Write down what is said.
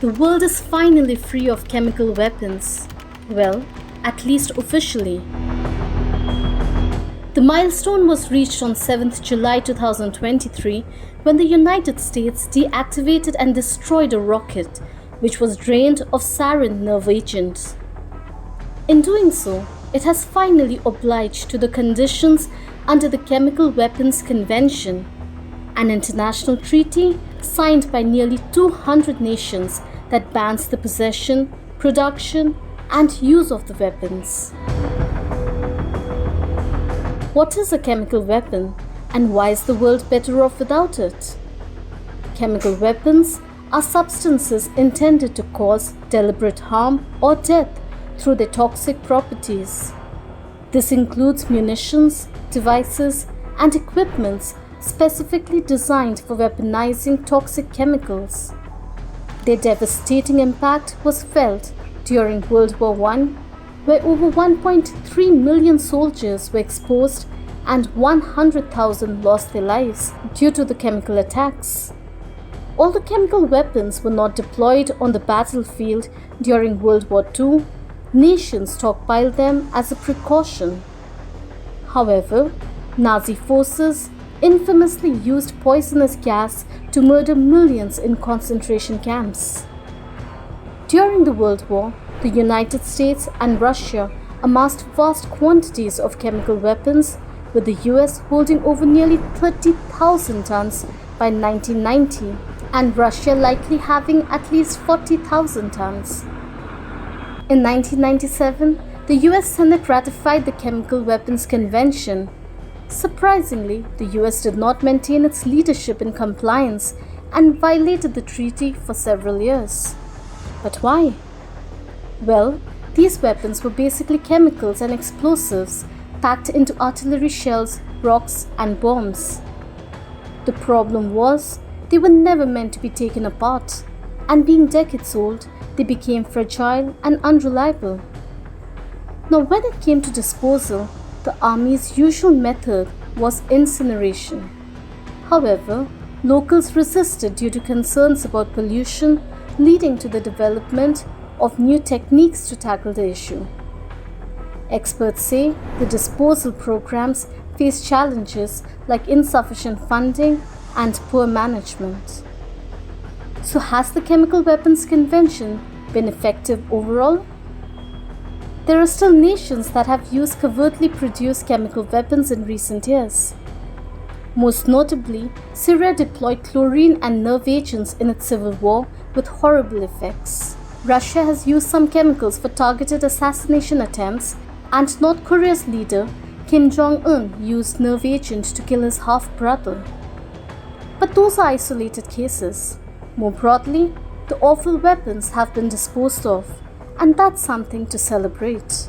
The world is finally free of chemical weapons. Well, at least officially. The milestone was reached on 7th July 2023 when the United States deactivated and destroyed a rocket which was drained of sarin nerve agent. In doing so, it has finally obliged to the conditions under the Chemical Weapons Convention, an international treaty signed by nearly 200 nations that bans the possession, production, and use of the weapons. What is a chemical weapon, and why is the world better off without it? Chemical weapons are substances intended to cause deliberate harm or death through their toxic properties. This includes munitions, devices, and equipments specifically designed for weaponizing toxic chemicals. Their devastating impact was felt during World War I, where over 1.3 million soldiers were exposed and 100,000 lost their lives due to the chemical attacks. Although chemical weapons were not deployed on the battlefield during World War II, nations stockpiled them as a precaution. However, Nazi forces infamously used poisonous gas to murder millions in concentration camps. During the World War, the United States and Russia amassed vast quantities of chemical weapons, with the US holding over nearly 30,000 tons by 1990 and Russia likely having at least 40,000 tons. In 1997, the US Senate ratified the Chemical Weapons Convention. Surprisingly, the US did not maintain its leadership in compliance and violated the treaty for several years. But why? Well, these weapons were basically chemicals and explosives packed into artillery shells, rocks, and bombs. The problem was, they were never meant to be taken apart, and being decades old, they became fragile and unreliable. Now, when it came to disposal, the Army's usual method was incineration. However, locals resisted due to concerns about pollution, leading to the development of new techniques to tackle the issue. Experts say the disposal programs face challenges like insufficient funding and poor management. So, has the Chemical Weapons Convention been effective overall? There are still nations that have used covertly produced chemical weapons in recent years. Most notably, Syria deployed chlorine and nerve agents in its civil war with horrible effects. Russia has used some chemicals for targeted assassination attempts, and North Korea's leader, Kim Jong-un, used nerve agents to kill his half-brother. But those are isolated cases. More broadly, the awful weapons have been disposed of, and that's something to celebrate.